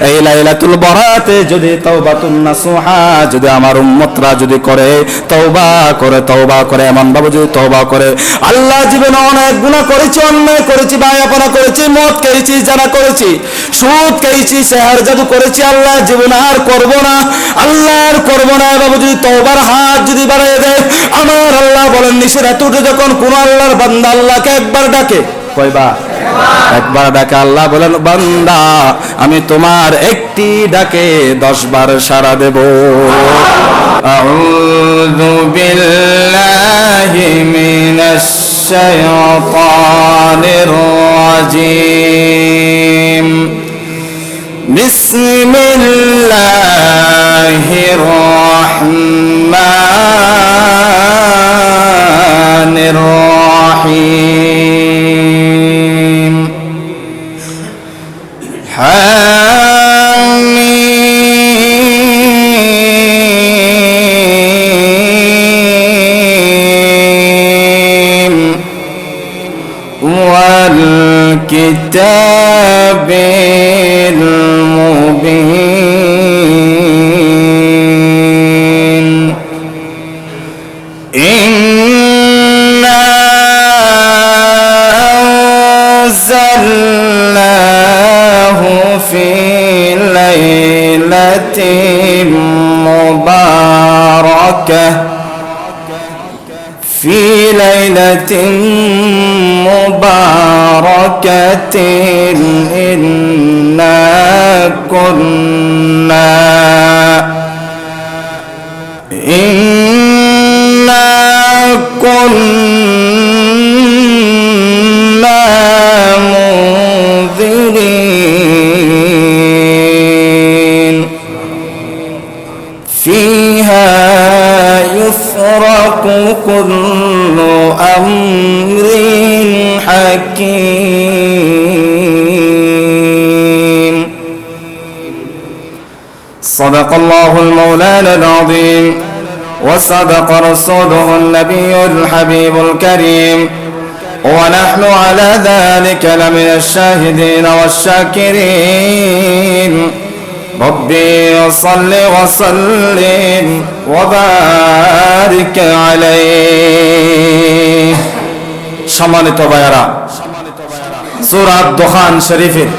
এই লাইলাতুল বরাতে যদি তাওবাতুন নাসুহা যদি আমার উম্মতরা যদি করে তওবা করে এমন ভাবে যদি তওবা করে, আল্লাহ জীবনে অনেক গুনাহ করেছি, অন্যায় করেছি, বায়াপনা করেছি, মদ খেয়েছি, জানা করেছি, সুদ খেয়েছি, সেহর জাদু করেছি, আল্লাহ জীবনে আর করব না, আল্লাহ আর করব না এভাবে যদি তওবার হাত যদি বাড়িয়ে দেয়, আমার আল্লাহ বলেন নিষেধ এতটা যখন কোন আল্লাহর বান্দা আল্লাহকে একবার ডাকে, কয়বার? একবার ডাকে, আল্লাহ বলেন বান্দা আমি তোমার একটি ডাকে 10 বার সাড়া দেব। আউযু বিল্লাহি মিনাশ শাইতানির রাজীম। বিসমিল্লাহির রাহমানির রাহিম। হামিম ওয়াল কিতাবিল মুবিন। ইন্না আনজালনাহু ফি লাইলাতিন মুবারাকাহ في ليلة مباركة إنا كنا منذرين فيها يفرق كل أمر حكيم. صدق الله المولانا العظيم وصدق رسوله النبي الحبيب الكريم ونحن على ذلك لمن الشاهدين والشاكرين. ربي صل وسلم وبارك عليه. সম্মানিত ভাইরা, সূরা দুখান শরীফের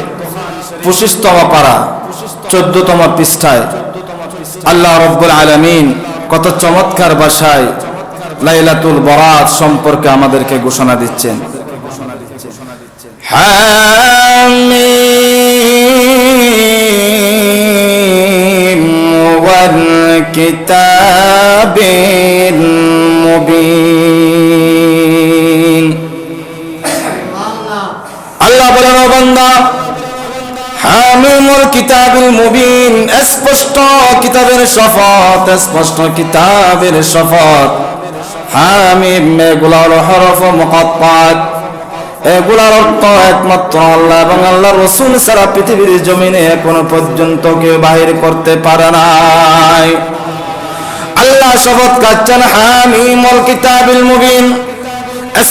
25তম পারা 14তম পৃষ্ঠায় আল্লাহ রাব্বুল আলামিন কত চমৎকার ভাষায় লাইলাতুল বরাত সম্পর্কে আমাদেরকে ঘোষণা দিচ্ছেন। হামিম ওয়াল কিতাবিল মুবিন। আল্লাহ বলেন ও বান্দা, হামিমুল কিতাবিল মুবিন, স্পষ্ট কিতাবের শপথ, স্পষ্ট কিতাবের শপথ। হামিম এগুলার হরফ মুকাত্তাত, এগুলার অর্থ একমাত্র আল্লাহ এবং আল্লাহর রাসূল ছাড়া পৃথিবীর জমিনে এখনো পর্যন্ত কেউ বাহির করতে পারে নাই। আল্লাহ শপথ করছেন হামিমুল কিতাবিল মুবিন,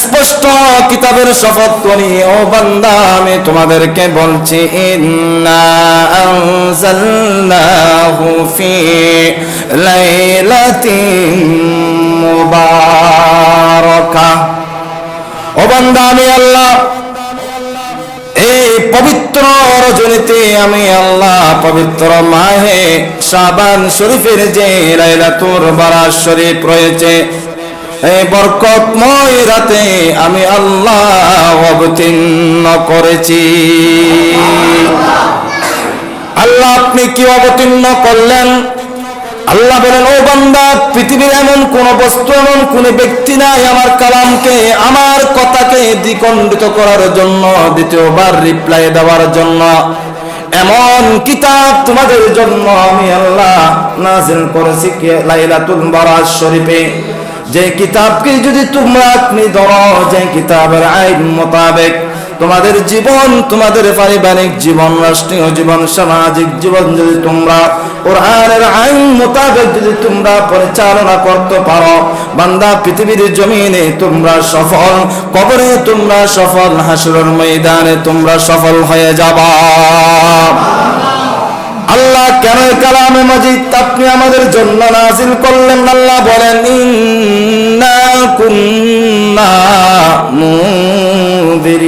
স্পষ্ট কিতাবের শপথ করি ও বান্দা আমি তোমাদেরকে বলছি, ইন্না আনজালনাহু ফি লাইলাতিন মুবারাকাহ। ও বান্দা আমি আল্লাহ এই পবিত্র রজনীতে আমি আল্লাহ পবিত্র মাহে শাবান শরীফের যে লাইলাতুল বরাত শরীফ রয়েছে, এই বরকতময় রাতে আমি আল্লাহ অবতীর্ণ করেছি। আল্লাহ আপনি কি অবতীর্ণ করলেন? আল্লাহ বলেন ও বান্দা, পৃথিবীর এমন কোন বস্তু, এমন কোন ব্যক্তি নাই আমার কালামকে, আমার কথাকে দ্বিখণ্ডিত করার জন্য, দ্বিতীয়বার রিপ্লাই দেওয়ার জন্য। এমন কিতাব তোমাদের জন্য আমি আল্লাহ নাযিল করেছি লাইলাতুল বরাত শরীফে, যে কিতাবকে যদি তোমরা আপনি ধরো, যে কিতাবের আইন মোতাবেক তোমাদের জীবন, তোমাদের পারিবারিক জীবন, রাষ্ট্রীয় জীবন, সামাজিক জীবন যদি তোমরা কোরআনের আইন মোতাবেক যদি তোমরা পরিচালনা করতে পারো, বান্দা পৃথিবীর জমিনে তোমরা সফল, কবরে তোমরা সফল, হাসরের ময়দানে তোমরা সফল হয়ে যাবা। আল্লাহ কেন কালামে মাজিদ আপনি আমাদের জন্য নাযিল করলেন? আল্লাহ বলেন ইন্না কুন্না মুনদিরিন।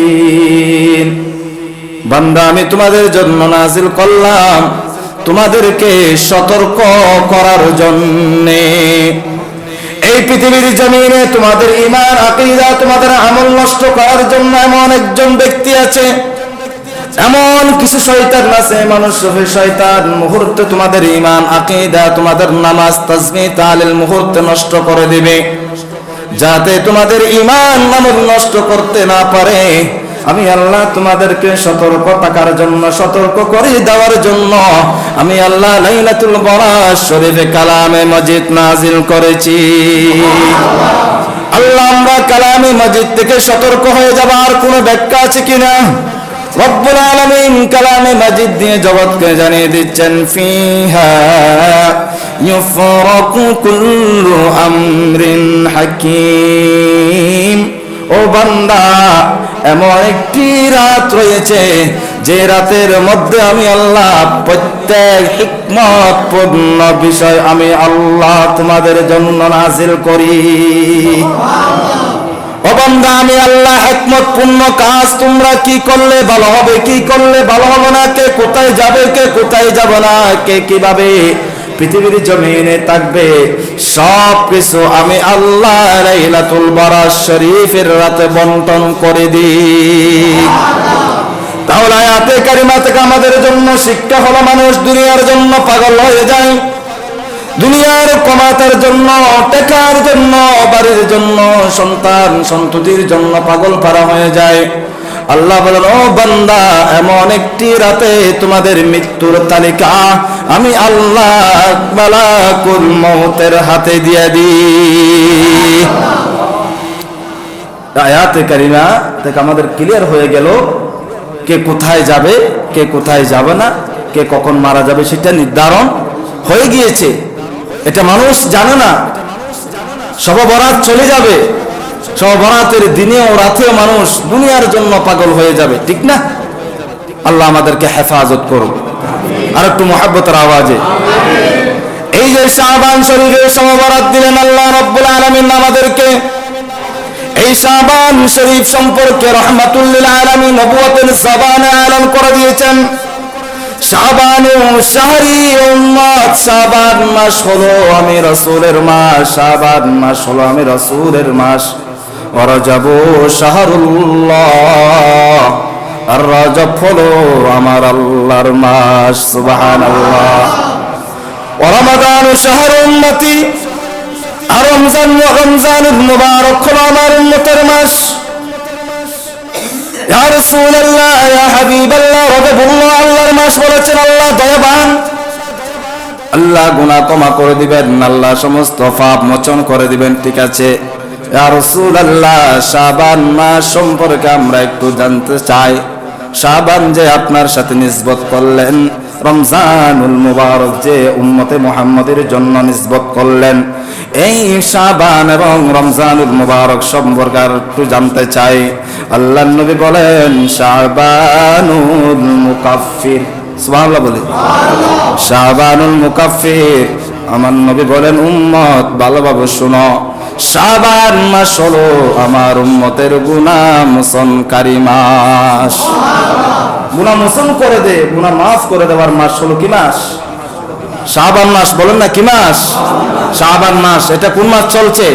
বান্দা আমি তোমাদের জন্য নাযিল করলাম তোমাদেরকে সতর্ক করার জন্যে। এই পৃথিবীর জমিনে তোমাদের ঈমান আকীদা তোমাদের আমল নষ্ট করার জন্য এমন একজন ব্যক্তি আছে, এমন কিছু শয়তান আছে, মানুষ রূপী শয়তান, মুহূর্তে তোমাদের ঈমান আকীদা তোমাদের নামাজ তাসবিহ তাহলিল মুহূর্তে নষ্ট করে দিবে। যাতে তোমাদের ঈমান আমল নষ্ট করতে না পারে আমি আল্লাহ তোমাদেরকে সতর্ক থাকার জন্য, সতর্ক করে দেওয়ার জন্য আমি আল্লাহ লাইলাতুল বরাত শরীফে কালামে মাজিদ নাযিল করেছি। আল্লাহ আমরা কালামে মাজিদ থেকে সতর্ক হয়ে যাবার কোনো ব্যাখ্যা আছে কিনা? রব্বুল আলামিন কালামে মাজিদ দিয়ে জগৎকে জানিয়ে দিচ্ছেন ফিহা ইউফরাকু কুল্লু আমরিন হাকীম। ও বান্দা, এমন একটি রাত রয়েছে যে রাতের মধ্যে আমি আল্লাহ প্রত্যেক হিকমতপূর্ণ বিষয় আমি আল্লাহ তোমাদের জন্য নাযিল করি। ও বান্দা, আমি আল্লাহ হিকমতপূর্ণ কাজ তোমরা কি করলে ভালো হবে, কি করলে ভালো হবে না, কে কোথায় যাবে, কে কোথায় যাব না, কে কিভাবে পৃথিবীর জমিনে থাকবে, সব কিছু আমি আল্লাহ লাইলাতুল বরাত শরীফের রাতে বন্টন করে দিই। তাহলে আয়াতে কারিমা থেকে আমাদের জন্য শিক্ষা হলো, মানুষ দুনিয়ার জন্য পাগল হয়ে যায়, দুনিয়ার কমাতার জন্য, টাকার জন্য, বাড়ির জন্য, সন্তান সন্ততির জন্য পাগল পারা হয়ে যায়। আল্লাহ বলেন ও বান্দা, এমন একটি রাতে তোমাদের মৃত্যুর তালিকা আমি আল্লাহ মালাকুল মউতের হাতে দিয়ে দিই। আয়াতে কারিমা থেকে আমাদের ক্লিয়ার হয়ে গেল কে কোথায় যাবে, কে কোথায় যাবে না, কে কখন মারা যাবে সেটা নির্ধারণ হয়ে গিয়েছে। এটা মানুষ জানে না। শবে বরাত চলে যাবে, শবে বরাতের দিনে ও রাতেও মানুষ দুনিয়ার জন্য পাগল হয়ে যাবে, ঠিক না? আল্লাহ আমাদেরকে হেফাজত করুন। আর একটু মুহাব্বতের আওয়াজে এই যে শাবান শরীফে শবে বরাত দিলেন আল্লাহ রাব্বুল আলামিন আমাদেরকে, এই শাবান শরীফ সম্পর্কে রাহমাতুল লিল আলামিন নবুয়তের জবানে এলান করে দিয়েছেন। শাবান শাহরি উম্মত, শাবান মাস হলো আমি রাসূলের মাস, শাবান মাস হলো আমি রাসূলের মাস। রজব শাহরুল্লাহ, আর রজব হলো আমার আল্লাহর মাস। সুবহানাল্লাহ। ওয়া রমাদান শাহরু উম্মতি, আর রমজানুল মুবারক হলো আমার উম্মতের মাস। ইয়া রাসূলুল্লাহ, ইয়া হাবিবাল্লাহ, রজবুল্লাহ আল্লাহর মাস বলেছেন। আল্লাহ দয়াবান, আল্লাহ গুনাহ ক্ষমা করে দিবেন, আল্লাহ সমস্ত পাপ মোচন করে দিবেন, ঠিক আছে। ইয়া রাসূলুল্লাহ, শাবান মাস সম্পর্কে আমরা একটু জানতে চাই। শাবান যে আপনার সাথে নিসবত করলেন, রমজানুল মুবারক যে উম্মতে মুহাম্মাদের জন্য নিসবত করলেন, এই শাবান এবং রমজানুল মুবারক সম্পর্কে একটু জানতে চাই। আল্লাহর নবী বলেন শাবানুল মুকাফফির, সুবহানাল্লাহ বলে শাবানুল মুকাফফির। আমার নবী বলেন উম্মত ভালোভাবে শুনো, শাবান মাস হলো আমার উম্মতের গুনাহ মোচনকারী মাস। গুনাহ মোচন করে দে, গুনাহ মাফ করে দেওয়ার মাস হলো কি মাস? শাবান মাস। বলেন না কি মাস? শাবান মাস। এটা কোন মাস চলছে?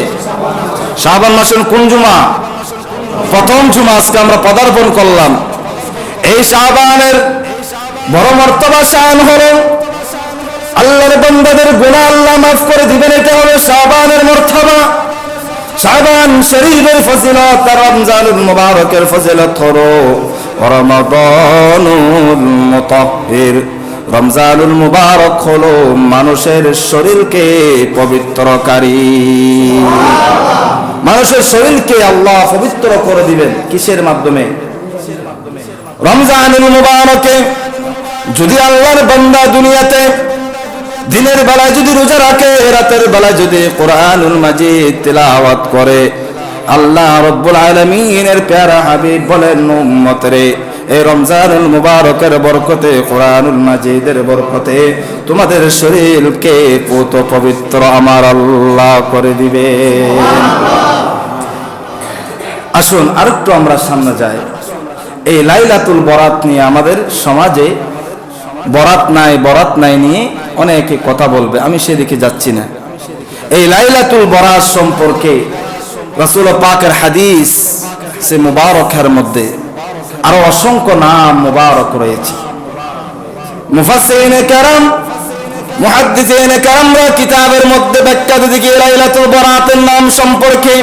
শাবান মাসের কোন জুমা? প্রথম জুমা আজকে আমরা পদার্পণ করলাম। এই শাবানের বড় মর্তবা শান হলো আল্লাহর বান্দাদের গুনাহ আল্লাহ মাফ করে দিবেন, এটা হলো শাবানের মর্তবা। শাবান শরীফের ফজিলত আর রমজানুল মুবারকের ফজিলত হলো রমাদানুল মুতাহহির। রমজানুল মুবারক হলো মানুষের শরীরকে পবিত্রকারী। মানুষের শরীরকে আল্লাহ পবিত্র করে দিবেন কিসের মাধ্যমে? রমজানুল মুবারকে যদি আল্লাহর বান্দা দুনিয়াতে দিনের বেলায় যদি রোজা রাখে, রাতের বেলায় যদি কোরআনুল মাজিদ তিলাওয়াত করে, আল্লাহ রাব্বুল আলামিনের প্যারা হাবিব বলেন উম্মত রে, এই রমজানুল মুবারকের বরকতে, কোরআনুল মাজিদের বরকতে তোমাদের শরীরকে পুত পবিত্র আমার আল্লাহ করে দিবে। আসুন আরেকটু আমরা সামনে যাই। এই লাইলাতুল বরাত নিয়ে আমাদের সমাজে বরাত নাই নিয়ে অনেকে কথা বলবে, আমি সেদিকে যাচ্ছি না। এই লাইলাতুল বরাত সম্পর্কে রাসূল পাকের হাদিস সে মুবারকের মধ্যে আরো অসংখ্য নাম মুবারক রয়েছে। মুফাসসিরিনে কেরাম, মুহাদ্দিসিনে কেরামরা কিতাবের মধ্যে ব্যাখ্যা দিকে লাইলাতুল বরাতের নাম সম্পর্কে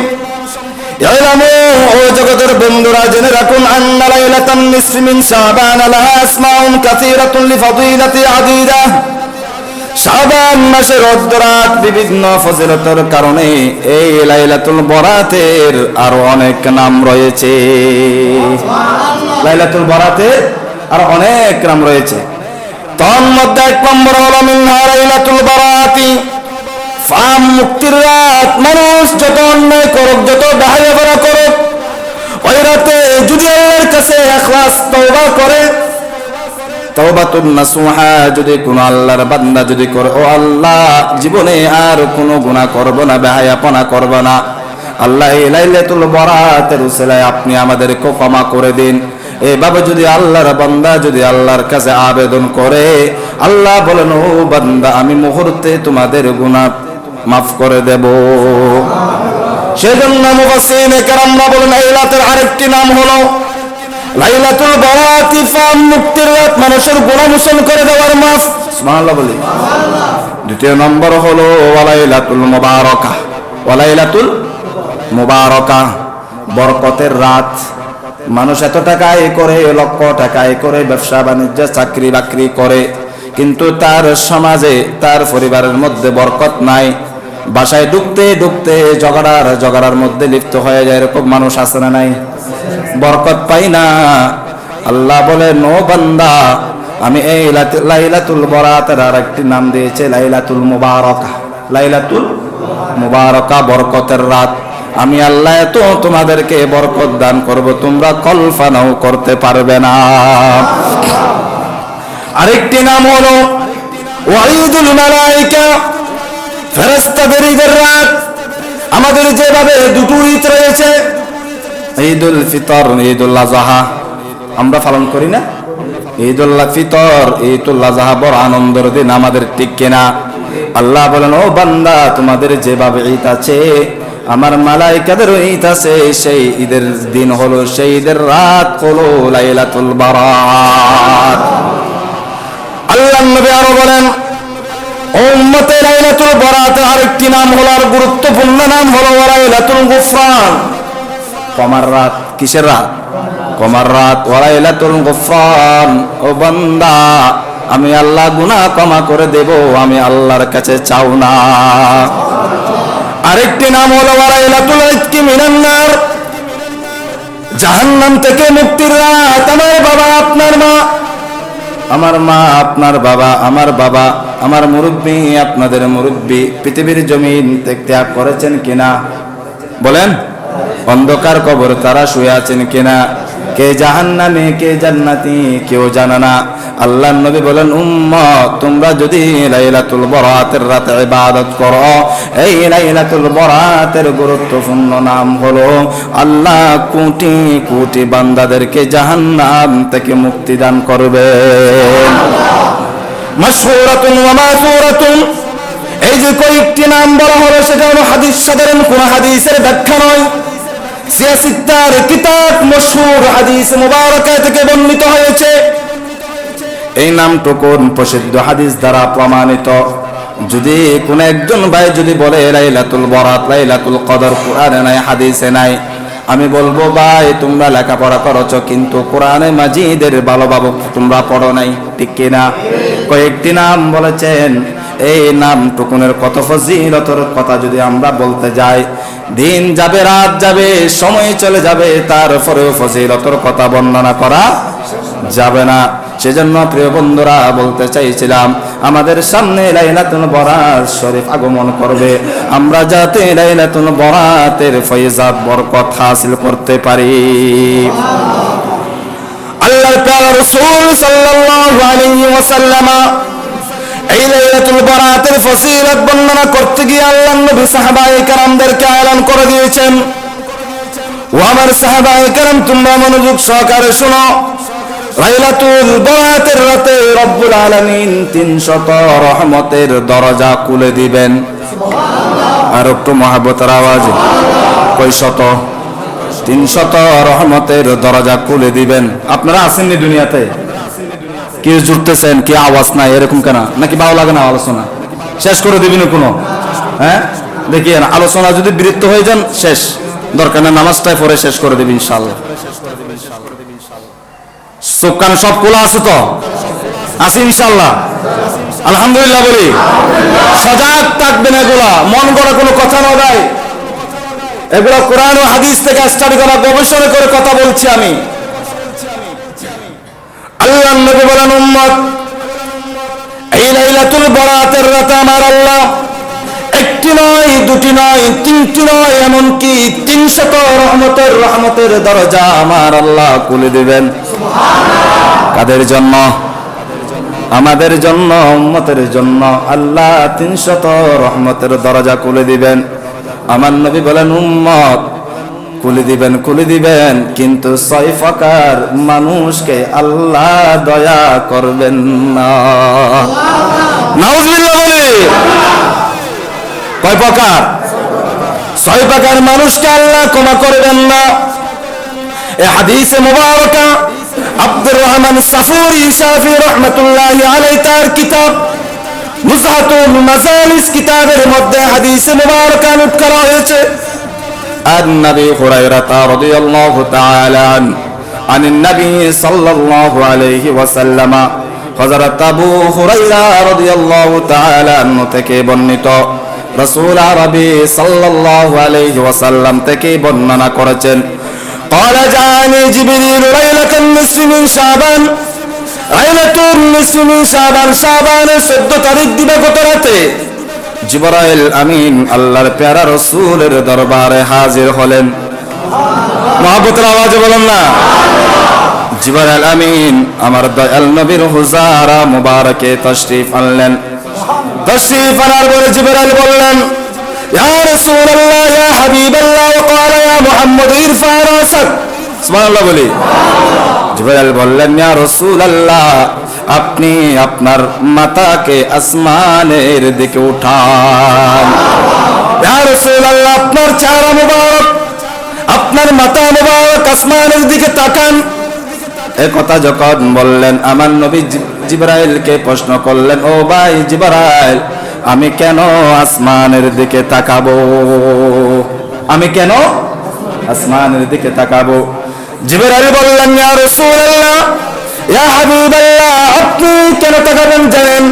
ইলামু, ও জগতের বন্ধুরা জেনে রাখুন, আন্না লাইলাতান নিসফি মিন শাবান লাহা আসমাউন কাসীরাতুন লিফাদিলাতি আদিদা। শাবান মাসের অর্ধরাত বিভিন্ন ফজিলতের কারণে এই লাইলাতুল বরাতের আরো অনেক নাম রয়েছে। লাইলাতুল বরাতের আরো অনেক নাম রয়েছে। তার মধ্যে এক নম্বর হলো মিনহা লাইলাতুল বরাতি, ফাম মুক্তির রাত। মানুষ যত অন্যায় করুক, যত ডাহাইয়া করুক, ওই রাতে যদি আল্লাহর কাছে ইখলাস তওবা করে, তওবাতুন নাসুহা, যদি কোন আল্লাহর বান্দা যদি করে, ও আল্লাহ জীবনে আর কোনো গুনাহ করব না, বেহায়াপনা করব না, আল্লাহ এই লাইলাতুল বরাতের উসিলায় আপনি আমাদেরকে ক্ষমা করে দিন। এভাবে যদি আল্লাহর বান্দা যদি আল্লাহর কাছে আবেদন করে, আল্লাহ বলেন, ও বান্দা আমি মুহূর্তে তোমাদের গুনাহ মাফ করে দেব। সেজন্য মুফাসসিরিনে কেরামরা বলেন এই রাতের আরেকটি নাম হলো লাইলাতুল বরাত, ফাম মুক্তির রাত, মানুষের গুনাহ মোচন করে দেওয়ার মাফ। সুবহানাল্লাহ বলি। দ্বিতীয় নম্বর হলো ওয়ালাইলাতুল মুবারাকা, ওয়ালাইলাতুল মুবারাকা, বরকতের রাত। মানুষ এত টাকা আয় করে, লক্ষ টাকা আয় করে, ব্যবসা বাণিজ্য চাকরি বাকরি করে, কিন্তু তার সমাজে তার পরিবারের মধ্যে বরকত নাই। বাসায় ঢুকতে ঢুকতে ঝগড়ার মধ্যে লিপ্ত হয়ে যায়, এরকম মানুষ আছে না নাই? বরকত পাই না। আল্লাহ বলেন, ও বান্দা আমি এই লাইলাতুল বরাতের আরেকটি নাম দিয়েছে লাইলাতুল মুবারাকা। লাইলাতুল মুবারাকা, বরকতের রাত। আমি আল্লাহ এত তোমাদেরকে বরকত দান করব, তোমরা কল্পনাও করতে পারবে না। আরেকটি নাম হলো ওয়াইদুল মালায়েকা, ফেরেশতাদের ঈদের রাত। আমাদের যেভাবে দুটো ঈদ রয়েছে, ঈদুল ফিতর, ঈদুল আযহা আমরা পালন করি না? ঈদুল ফিতর, ঈদুল আযহা বড় আনন্দের দিন আমাদের, ঠিক কিনা? আল্লাহ বলেন, ও বান্দা তোমাদের যেভাবে ঈদ আছে আমার মালায়েকাদেরও ঈদ আছে। সেই ঈদের দিন হলো, সেই ঈদের রাত হলো লাইলাতুল বরাত। আল্লাহর নবী আরো বলেন, উম্মতে লাইলাতুল বরাতের আরেকটি নাম হলো, আর গুরুত্বপূর্ণ নাম হলো লাইলাতুল গুফরান, ক্ষমার রাত। কিসের রাত? ক্ষমার রাত। লাইলাতুল গুফরান, ও বান্দা আমি আল্লাহ গুনাহ ক্ষমা করে দেব, আমি আল্লাহর কাছে চাও না। আরেকটি নাম হলো লাইলাতুল ইতকি মিনান নার, জাহান্নাম থেকে মুক্তির রাত। আমার বাবা, আপনার মা, আমার মা, আপনার বাবা, আমার বাবা, আমার মুরব্বী, আপনাদের মুরব্বী পৃথিবীর জমিন ত্যাগ করেছেন কিনা বলেন? অন্ধকার কবর তারা শুয়ে আছেন কিনা? কে জাহান্নামে কে জান্নাতি কেউ জানে না। আল্লাহর নবী বলেন, উম্মত তোমরা যদি লাইলাতুল বরাতের রাতে ইবাদত করো, এই লাইলাতুল বরাতের গুরুত্বপূর্ণ নাম হলো আল্লাহ কোটি কোটি বান্দাদেরকে জাহান্নাম থেকে মুক্তি দান করবেন। মাশহুরাতুন ওয়া মাসুরাতুন, এই যে কয়েকটি নাম বলা হলো সেটা হলো হাদিস, সাধারণ কোন হাদিসের ব্যাখ্যা নয়। সিয়াসিত্তার কিতাব মশহুর হাদিস মুবারাকা থেকে বর্ণিত হয়েছে। এই নামটুকু প্রসিদ্ধ হাদিস দ্বারা প্রমাণিত। যদি কোন একজন ভাই যদি বলে লাইলাতুল বরাত, লাইলাতুল কদর কোরআনে নাই, হাদিসে নাই, আমি বলবো ভাই তোমরা লেখাপড়া করেছো কিন্তু কোরআনে মাজিদের ভালোভাবে তোমরা পড়ো নাই, ঠিক কিনা? কয়েকটি নাম বলেছেন, এই নামটুকুনের কত ফজিলতের কথা যদি আমরা বলতে যাই, দিন যাবে রাত যাবে সময় চলে যাবে, তারপরেও ফজিলতের কথা বর্ণনা করা যাবে না। সেজন্য প্রিয় বন্ধুরা বলতে চাইছিলাম, আমাদের সামনে লাইলাতুল বরাত শরীফ আগমন করবে, আমরা যাতে লাইলাতুল বরাতের ফয়জাত বরকত হাসিল করতে পারি। আল্লাহর প্রিয় রাসূল সাল্লাল্লাহু আলাইহি ওয়াসাল্লাম এই লাইলাতুল বারাতের ফজিলত বর্ণনা করতে গিয়ে আল্লাহর নবী সাহাবায়ে কেরামদেরকে এলান করে দিয়েছেন, ও আমার সাহাবায়ে কেরাম তোমরা মনোযোগ সহকারে শোনো, লাইলাতুল বারাতের রাতে রব্বুল আলামিন 300 রহমতের দরজা খুলে দিবেন। সুবহানাল্লাহ। আর একটু মহব্বতের আওয়াজ, কয় শত? 300 রহমতের দরজা খুলে দিবেন। আপনারা আসেননি দুনিয়াতে? কি জুড়তেছেন, কি আওয়াজ নাই এরকম কেন? নাকি ভালো লাগে না আলোচনা? শেষ করে দিবেন কোনো? হ্যাঁ দেখিয়েন, আলোচনা যদি বিরক্ত হয়ে যান শেষ, দরকার না নামাজটাই পরে শেষ করে দেবেন ইনশাআল্লাহ। চোখ কান সব খোলা আছে তো? আছে ইনশাআল্লাহ? আলহামদুলিল্লাহ বলি। সজাগ থাকবেন, এগুলা মন গড়া কোনো কথা না ভাই, এগুলো কোরআন ও হাদিস থেকে স্টাডি করা, গবেষণা করে কথা বলছি আমি। আল্লাহর নবী বলেন, উম্মত এই লাইলাতুল বারাতের রাতে আমার আল্লাহ একটি নয়, দুটি নয়, তিনটি নয়, এমনকি 300 রহমতের দরজা আমার আল্লাহ খুলে দিবেন। সুবহানাল্লাহ। কাদের জন্য? আমাদের জন্য, উম্মতের জন্য আল্লাহ 300 রহমতের দরজা খুলে দিবেন। আমার নবী বলেন, উম্মত খুলে দিবেন, খুলে দিবেন, কিন্তু 6 প্রকার মানুষকে আল্লাহ দয়া করবেন না। নাউজুবিল্লাহ বলি। কয় প্রকার? 6 প্রকার মানুষকে আল্লাহ ক্ষমা করবেন না। এই হাদিসে মুবারাকা আব্দুর রহমান সাফুরি শাফি রাহমাতুল্লাহি আলাইহি তার কিতাব নুজহাতুল মাজালিস কিতাবের মধ্যে হাদিসে মুবারাকা উল্লেখ করা হয়েছে। عن نبي هريرة رضي الله تعالى عنه عن النبي صلى الله عليه وسلم হযরত আবু হুরায়রা রাদিয়াল্লাহু তাআলা আনহু থেকে বর্ণিত, রাসূল আরবি সাল্লাল্লাহু আলাইহি ওয়াসাল্লাম থেকে বর্ণনা করেছেন, قال جاءني جبريل ليلة النصف من شعبان, লাইলাতুল নিসফ মিন শাবান, শাবানের 14 তারিখ দিবাগত রাতে জিবরাইল আমিন আল্লাহর প্যারা রাসূলের দরবারে হাজির হলেন। মহব্বতের আওয়াজে বলেন না। জিবরাইল আমিন আমার দয়াল নবীর হুজারা মুবারকে তাশরীফ আনলেন। তাশরীফ আনার পরে জিবরাইল বললেন, ইয়া রাসূলুল্লাহ ইয়া হাবিবাল্লাহ, ক্বালা ইয়া মুহাম্মদ ইরফা রাসাক। সুবহানাল্লাহ বলি। জিবরাইল বললেন, ইয়া রাসূলুল্লাহ আপনি আপনার মাথাকে আসমানের দিকে উঠান। ইয়া রাসূলুল্লাহ আপনার চেহারা মুবারক, আপনার মাথা মুবারক আসমানের দিকে তাকান। এই কথা যখন বললেন, আমার নবী জিবরাইলকে প্রশ্ন করলেন, ও ভাই জিবরাইল আমি কেন আসমানের দিকে তাকাবো? আমি কেন আসমানের দিকে তাকাবো? জিবরাইল বললেন, ইয়া রাসূলুল্লাহ ইয়া হাবিবাল্লাহ আপনি কেন তাকাবেন জানেন?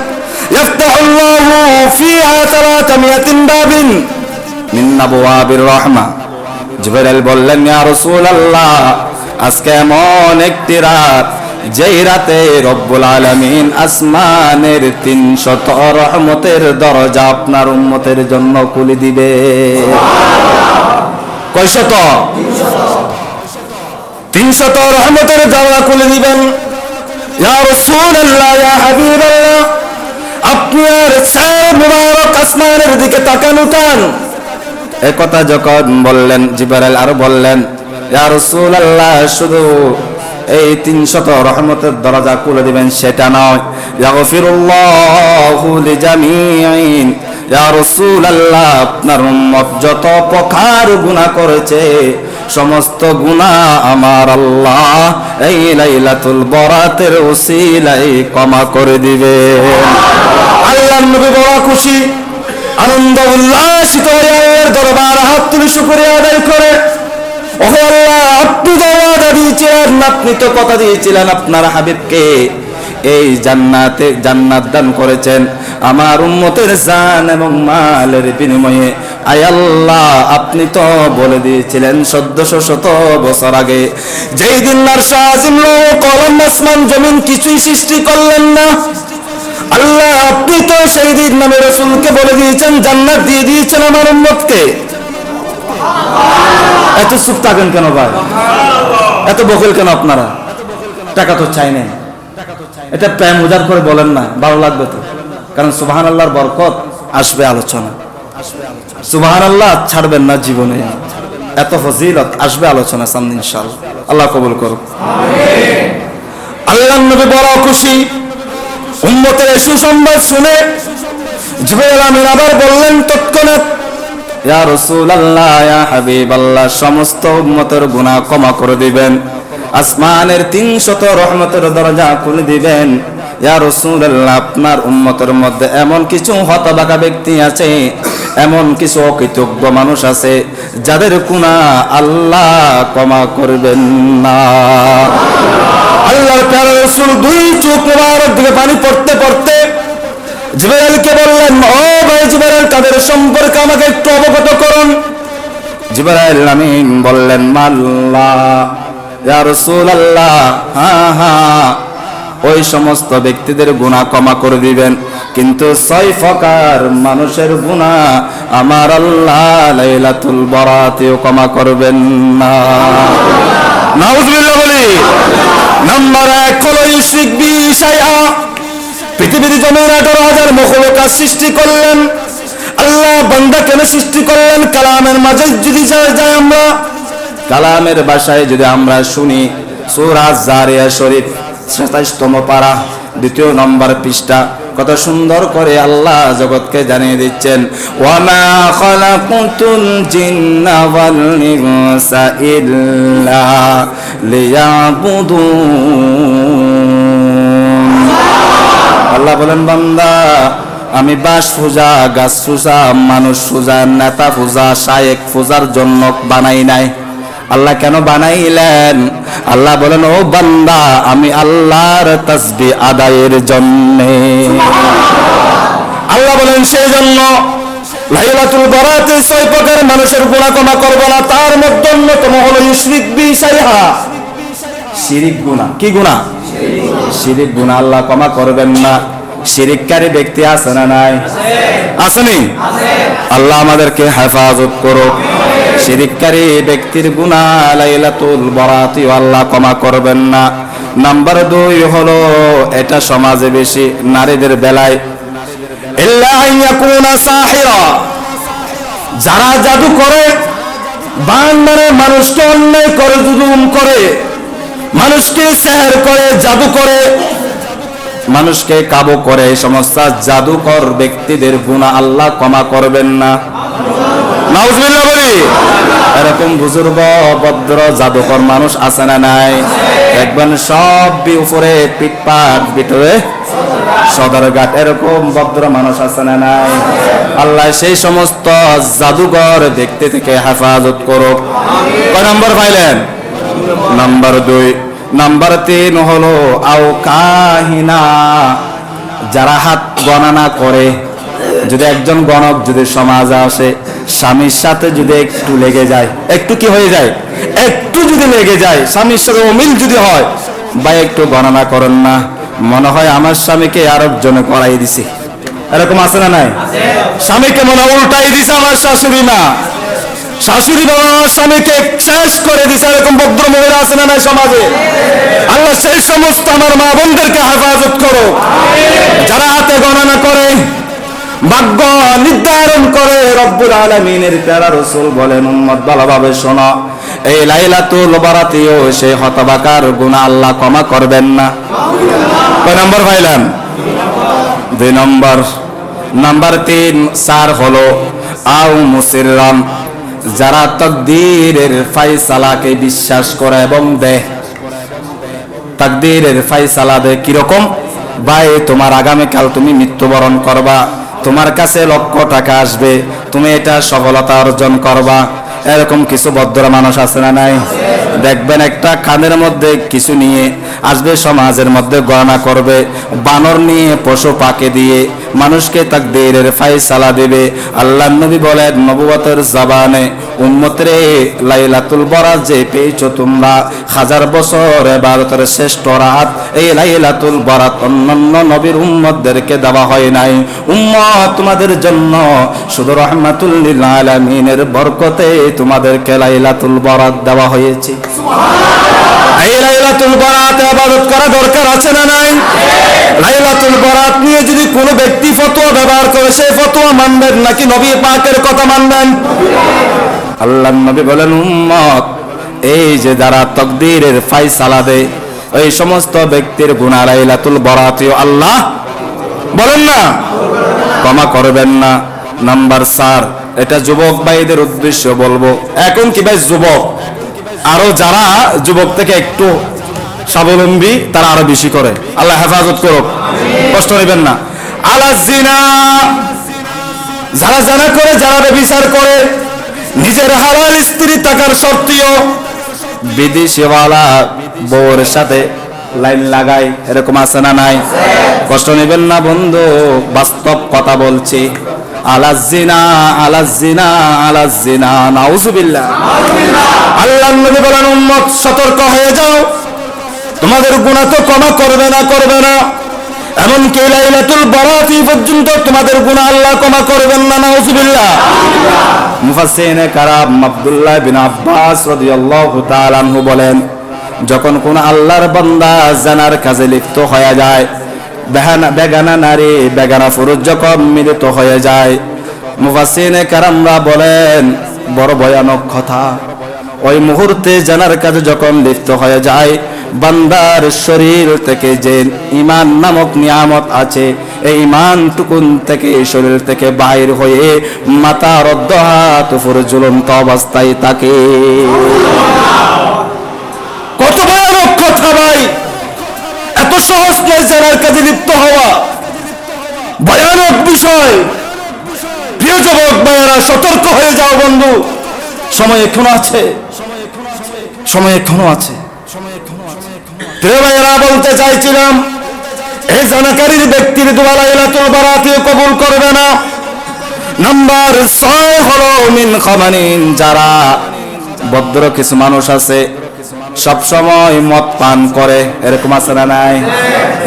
ইফতাহুল্লাহু ফিহা 300 বাবিন মিন আবওয়াবির রাহমা। জিবরাইল বললেন, ইয়া রাসূলুল্লাহ আজকে এমন একটি রাত যেই রাতে রব্বুল আলামিন আসমানের 300 রহমতের দরজা আপনার উম্মতের জন্য খুলে দিবে। কয়শত? 300 রহমতের দরজা খুলে দিবেন। ইয়া রাসূলুল্লাহ ইয়া হাবিবাল্লাহ আপনি আর চেহারা মুবারক আসমানের দিকে তাকান, উঠান। এই কথা যখন বললেন জিবরাইল আর বললেন, ইয়া রাসূলুল্লাহ শুধু এই 300 রহমতের দরজা খুলে দিবেন সেটা নয়, ইয়াগফিরুল্লাহু লিজামিইন। ইয়া রাসূলুল্লাহ আপনার উম্মত যত প্রকার গুনাহ করেছে সমস্ত গুনাহ আমার আল্লাহ এই লাইলাতুল বারাতের ওসিলায় ক্ষমা করে দিবেন। আল্লাহর নবী বড় খুশি, আনন্দ উল্লাসিত হয়ে আল্লাহর দরবারে হাত তুলে শুকরিয়া আদায় করে, ও আল্লাহ আপনি তো ওয়াদা দিয়েছিলেন, আপনি তো কথা দিয়েছিলেন আপনার হাবিবকে এই জান্নাতে জান্নাত দান করেছেন আমার উম্মতের জান এবং মালের বিনিময়ে। আয় আল্লাহ আপনি তো বলে দিয়েছিলেন 1400 বছর আগে যেই দিন আরশ আজিম কলম আসমান জমিন কিছুই সৃষ্টি করলেন না, আল্লাহ আপনি তো সেই দিন নামে রাসূলকে বলে দিয়েছেন জান্নাত দিয়ে দিয়েছেন আমার উম্মতকে। এত চুপ থাকেন কেন ভাই? এত বকুল কেন আপনারা? টাকা তো চাই না, এটা প্রেম উজাড় করে বলেন না, ভালো লাগবে তো। কারণ সুবহানাল্লাহর বরকত আসবে আলোচনা, সুবহানাল্লাহ ছাড়বেন না জীবনে, এত ফজিলত আসবে আলোচনা সামনে ইনশাআল্লাহ। আল্লাহ কবুল করুক। আল্লাহর নবী বড় খুশি, উম্মতের সুসংবাদ শুনে জিবরাইল আমিন আবার বললেন তৎক্ষণাৎ, ইয়া রাসূলুল্লাহ, ইয়া হাবিবাল্লাহ, সমস্ত উম্মতের গুনাহ ক্ষমা করে দিবেন, আসমানের 300 রহমতের দরজা খুলে দিবেন। ইয়া রাসূলুল্লাহ, আপনার উম্মতের মধ্যে এমন কিছু হতভাগা ব্যক্তি আছে, এমন কিছু অকৃতজ্ঞ মানুষ আছে যাদের গুনাহ আল্লাহ ক্ষমা করবেন না। আল্লাহর প্যারা রাসূল দুই চোখ মোবারক থেকে পানি পড়তে পড়তে জিবরাইলকে বললেন, ও ভাই জিবরাইল, তাদের সম্পর্কে আমাকে একটু অবগত করুন। জিবরাইল আমিন বললেন, আল্লাহ, ইয়া রাসূলুল্লাহ, হ্যাঁ হ্যাঁ, ওই সমস্ত ব্যক্তিদের গুনাহ ক্ষমা করে দিবেন, কিন্তু 6 প্রকার মানুষের গুনাহ আমার আল্লাহ লাইলাতুল বরাতেও ক্ষমা করবেন না। নাউযুবিল্লাহ বলি। নাম্বার 1 হলো ইউশরিক বি শাইআ। পৃথিবীর জমিনে 18,000 মখলুকাত সৃষ্টি করলেন আল্লাহ। বান্দা কেন সৃষ্টি করলেন? কালামের মাঝে যদি যাই আমরা, কালামের ভাষায় যদি আমরা শুনি, সূরা জারিয়া শরীফ 27তম পারা 2 নম্বর পৃষ্ঠা, কত সুন্দর করে আল্লাহ জগৎকে জানিয়ে দিচ্ছেন, ওয়া মা খালাকুতুল জিন্না ওয়াল ইনসা ইল্লা লিয়াবুদুন। আল্লাহ বলেন, বান্দা, আমি বাস পূজা, গাছ পূজা, মানুষ পূজা, নেতা পূজা, শায়েখ পূজার জন্য বানাই নাই। আল্লাহ কেন বানাইলেন? আল্লাহ বলেন, ও বান্দা, আমি আল্লাহর তাসবিহ আদায়ের জন্য। আল্লাহ বলেন, সেই জন্য লাইলাতুল বরাতে 6 প্রকার মানুষের গুনাহ ক্ষমা করব না। তার মধ্যে অন্যতম হলো ইউশরিক বি শাইআ, শিরিক গুনাহ। কি গুনাহ? শিরিক গুনাহ আল্লাহ ক্ষমা করবেন না। শিরিককারী ব্যক্তি আছে না নাই? আসেনি? আল্লাহ আমাদেরকে হেফাজত করুক। শিরিককারী ব্যক্তির গুনাহ লাইলাতুল বরাতে আল্লাহ ক্ষমা করবেন না। নাম্বার 2 হলো, এটা সমাজে বেশি, নারীদের বেলায়, ইল্লা আইয়াকুনা সাহিরা, যারা জাদু করে, বান মানে মানুষকে অন্যায় করে, জুলুম করে, মানুষকে সেহর করে, জাদু করে, মানুষকে কাবু করে, এই সমস্ত জাদুকর ব্যক্তিদের গুনাহ আল্লাহ ক্ষমা করবেন না। নাউযুবিল্লাহ বলি। এরকম বুজুর্গ ভদ্র জাদুকর মানুষ আছে না নাই? দেখবেন সব উপরে পিটপাট, ভিতরে সদরঘাট, এরকম ভদ্র মানুষ আছে না নাই? আল্লাহ সেই সমস্ত জাদুকর ব্যক্তি থেকে হেফাজত করুক। কয় নম্বর পাইলেন? নাম্বার 2। নাম্বার 3 হলো আও কাহিনা, যারা হাত গণনা করে। যদি একজন গণক যদি সমাজে আসে, স্বামীর সাথে যদি একটু লেগে যায়, একটু কি হয়ে যায়, একটু যদি লেগে যায়, স্বামীর সাথে অমিল যদি হয়, ভাই একটু গণনা করেন না, মনে হয় আমার স্বামীকে আরেক জনে করাই দিছি। এরকম আছে না নাই? স্বামীকে মনে হয় উল্টাই দিছে আমার শাশুড়ি মা, শাশুড়ি বাবা আমার স্বামীকে শেষ করে দিছে। এরকম ভদ্র মহিলা আছে না নাই সমাজে? আল্লাহ সেই সমস্ত আমার মা বোনদেরকে হেফাজত করো, যারা হাতে গণনা করে, ভাগ্য নির্ধারণ করে। রব্বুল আলামিনের প্যারা রাসূল বলেন, উম্মত ভালোভাবে শোনো, এই লাইলাতুল বরাতেও সেই হতভাগার গুনাহ আল্লাহ ক্ষমা করবেন না। কয় নম্বর পাইলেন? 2 নম্বর। নাম্বার 3 4 হলো আও মুসিররাম, যারা তাকদীরের ফায়সালাকে বিশ্বাস করে এবং দেয়। তাকদীরের ফায়সালা দেয় কিরকম? ভাই, তোমার আগামীকাল তুমি মৃত্যুবরণ করবা, তোমার কাছে লক্ষ টাকা আসবে, তুমি এটা সফলতা অর্জন করবা। এরকম কিছু ভদ্র মানুষ আছে না নাই? দেখবেন একটা কানের মধ্যে কিছু নিয়ে আসবে, সমাজের মধ্যে গণনা করবে, বানর নিয়ে, পশু পাখি দিয়ে মানুষকে তাকদীরের ফায়সালা দেবে। আল্লাহর নবী বলেন নবুয়তের জবানে, উম্মতরে, লাইলাতুল বরাত যে পেয়েছো তোমরা, 1000 বছর ইবাদতের শ্রেষ্ঠ রাত, এই লাইলাতুল বরাত অন্যান্য নবীর উম্মতদেরকে দেওয়া হয় নাই। উম্মত, তোমাদের জন্য শুধু রাহমাতুল লিল আলামিনের বরকতে তোমাদেরকে লাইলাতুল বরাত দেওয়া হয়েছে। এই লাইলাতুল লাইলাতুল বরাতে ইবাদত করা দরকার আছে না নাই? লাইলাতুল বরাত নিয়ে যদি কোনো ব্যক্তি ফতোয়া ব্যবহার করে, সেই ফতোয়া মানবেন নাকি নবী পাকের কথা মানবেন? আল্লাহর নবী বলেন, উম্মত, এই যে যারা তাকদীরের ফয়সালা দেয়, ওই সমস্ত ব্যক্তির গুনাহ লাইলাতুল বরাতেও আল্লাহ বলেন না ক্ষমা করবেন না। নাম্বার 4, এটা যুবক ভাইদের উদ্দেশ্য বলবো। এখন কি ভাই যুবক, আরো যারা যুবক থেকে একটু স্বাবলম্বী তারা আরো বেশি করে, আল্লাহ হেফাজত করুক, কষ্ট নেবেন না। আলা জিনা, যারা জানা করে, যারা ব্যভিচার করে, নিজের হালাল স্ত্রী থাকার সত্ত্বেও বিদেশিওয়ালা বউর সাথে লাইন লাগায়, এরকম আছে না নাই? কষ্ট নেবেন না বন্ধু, বাস্তব কথা বলছি। আলাজিনা আলাজিনা আলাজিনা, নাউজুবিল্লাহ। আল্লাহর নবী বলেন, উম্মত সতর্ক হয়ে যাও, তোমাদের গুনাহ তো ক্ষমা করবে না। এমনকি লাইলাতুল বরাত পর্যন্ত তোমাদের গুনাহ আল্লাহ ক্ষমা করবেন না, নাউজুবিল্লাহ। মুফাসসিরিনে কারাম আব্দুল্লাহ বিন আব্বাস রাদিয়াল্লাহু তাআলা আনহু বলেন, যখন কোন আল্লাহর বান্দা জানার কাজে লিপ্ত হয়ে যায়, বেগানা নারী বেগানা পুরুষ যখন মিলিত হয়ে যায়, মুফাসসিরিনে কারামরা বলেন বড় ভয়ানক কথা। ওই মুহূর্তে জানার কাজে যখন লিপ্ত হয়ে যায়, বান্দার শরীর থেকে যে ঈমান নামক নিয়ামত আছে, এই ঈমান টুকুন থেকে শরীর থেকে বাইর হয়ে মাথার হাত উপরে ঝুলন্ত অবস্থায় থাকে। কত ভয়ানক কথা ভাই! এত সহজ নয় জানার কাজে লিপ্ত হওয়া, ভয়ানক বিষয়। প্রিয় যুবক ভাইয়েরা, সতর্ক হয়ে যাও বন্ধু, সময় এখনো আছে, সময় এখনো আছে। প্রিয় ভাইয়েরা, বলতে চাইছিলাম, এই জানাকারীর ব্যক্তির দোয়া লাইলাতুল বরাতে কবুল করবে না। নাম্বার 6 হলো মিন খামানিন, যারা ভদ্র কিছু মানুষ আছে সব সময় মদ পান করে, এরকম আছে না নাই?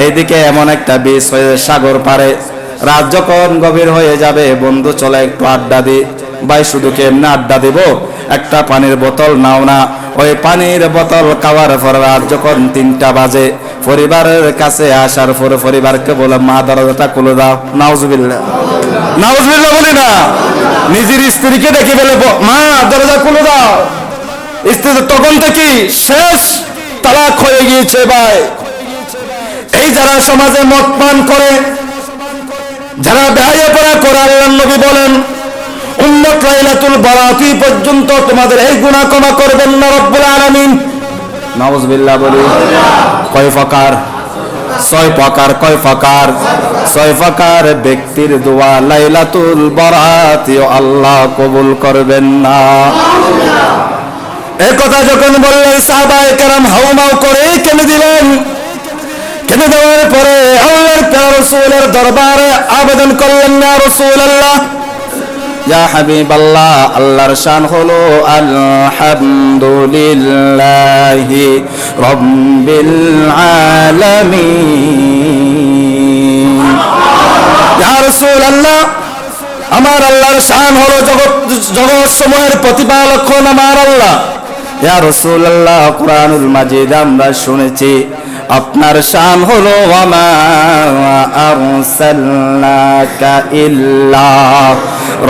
এইদিকে এমন একটা বিষ হয়ে সাগর পারে, রাত যখন গভীর হয়ে যাবে, বন্ধু চলে একটু আড্ডা দি। ভাই শুধু কেমনে আড্ডা দিব, একটা পানির বোতল নাও না। ওই পানির বোতল খাওয়ার পর রাত যখন 3টা বাজে, পরিবারের কাছে আসার পরে পরিবারকে বলে, মা দরজাটা খুলে দাও। নাউজুবিল্লাহ, নাউজুবিল্লাহ বলি না। নিজের স্ত্রীকে দেখে বলে, মা দরজা খুলে দাও। স্ত্রী তখন থেকে শেষ তালাক হয়ে গিয়েছে ভাই। এই যারা সমাজে মদ পান করে, যারা বেহায়াপনা করে, আল্লাহর নবী বলেন, উম্মত লাইলাতুল বরাত পর্যন্ত তোমাদের এই গুনাহ ক্ষমা করবেন না রব্বুল আলামিন। নাউজুবিল্লাহ বলি। কয় প্রকার? 6 প্রকার। কয় প্রকার? 6 প্রকার ব্যক্তির দোয়া লাইলাতুল বরাত আল্লাহ কবুল করবেন না। এই কথা যখন বললেন, সাহাবায়ে কেরাম হাউমাউ করে কেঁদে দিলেন। কেঁদে দেওয়ার পরে আল্লাহর রাসূলের দরবারে আবেদন করলেন, ইয়া রাসূলুল্লাহ, ইয়া হাবিবাল্লাহ, আল্লাহর শান হলো আলহামদুলিল্লাহি রাব্বিল আলামিন। ইয়া রাসূলুল্লাহ, আমার আল্লাহর শান হলো জগৎ সমূহের প্রতিপালক আমার আল্লাহ। ইয়া রাসূলুল্লাহ, কুরআনুল মাজিদ আমরা শুনেছি আপনার শান হলো ওয়ামা আরসালনাকা ইল্লা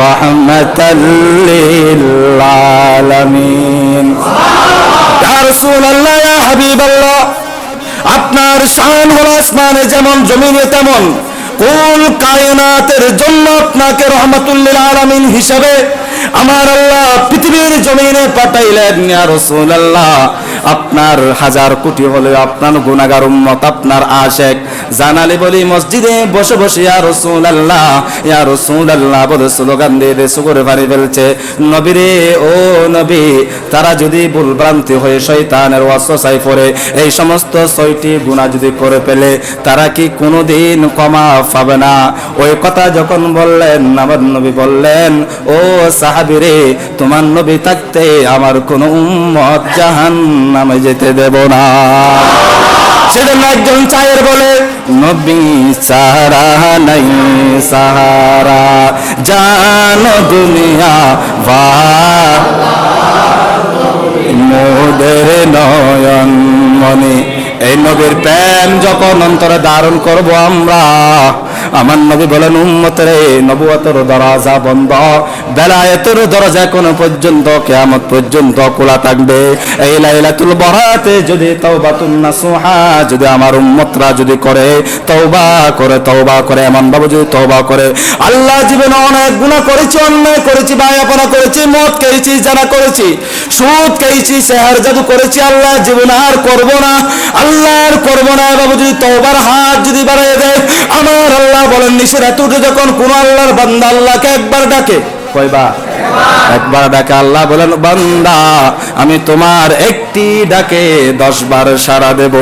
রাহমাতাল লিল আলামিন। ইয়া রাসূলুল্লাহ, ইয়া হাবিবাল্লাহ, আপনার শান হলো আসমানে যেমন জমিনে তেমন, কুল কায়নাতের জন্য আপনাকে রহমাতুল লিল আলামিন হিসাবে আমার আল্লাহ পৃথিবীর জমিনে পাঠাইলেন। ইয়া রাসূলুল্লাহ, আপনার হাজার কোটি হলে আপনার গুনাহগার উম্মত, আপনার আশিক জানালে বলি মসজিদে বসে বসে ইয়া রাসূলুল্লাহ, ইয়া রাসূলুল্লাহ বলে স্লোগান দিয়ে সুগরে পানি ফেলছে, নবী রে, ও নবী, তারা যদি ভুলভ্রান্তি হয়ে শয়তানের ওয়াসওয়াসায় পড়ে এই সমস্ত 6টি গুনাহ যদি করে ফেলে, তারা কি কোনোদিন ক্ষমা পাবে না? ওই কথা যখন বললেন, আমার নবী বললেন, ও সাহাবী রে, তোমার নবী থাকতে আমার কোন উম্মত জাহান্নামে যেতে দেব না। সেজন্য একজন চায়ের বলে, নবী ছাড়া নাই সাহারা, জানো দুনিয়া বা মোদের নয়ন মনে এই নবীর প্রেম যখন অন্তরে ধারণ করব আমরা, আমার নবী বলেন উম্মতের নবুয়তের দরজা বন্ধ, বেলায়েতের দরজা কোন পর্যন্ত কিয়ামত পর্যন্ত খোলা থাকবে। এই লাইলাতুল বরাতে যদি তাওবাতুন নাসুহা যদি আমার উম্মতরা যদি করে তওবা করে এমন ভাবে যদি তওবা করে, আল্লাহ জীবনে অনেক গুনাহ করেছি, অন্যায় করেছি, বায়াপনা করেছি, মদ খেয়েছি, জানা করেছি, সুদ খেয়েছি, সেহর জাদু করেছি, আল্লাহ জীবনে আর করব না, আল্লাহ আর করব না বাবু যদি তওবার হাত যদি বাড়িয়ে দেয়, আমার আল্লাহ বলেন নিষেধ উঠে যখন কোন আল্লাহর বান্দা আল্লাহকে একবার ডাকে, কয়বার? একবার ডাকে, আল্লাহ বলেন বান্দা আমি তোমার একটি ডাকে 10 বার সাড়া দেব।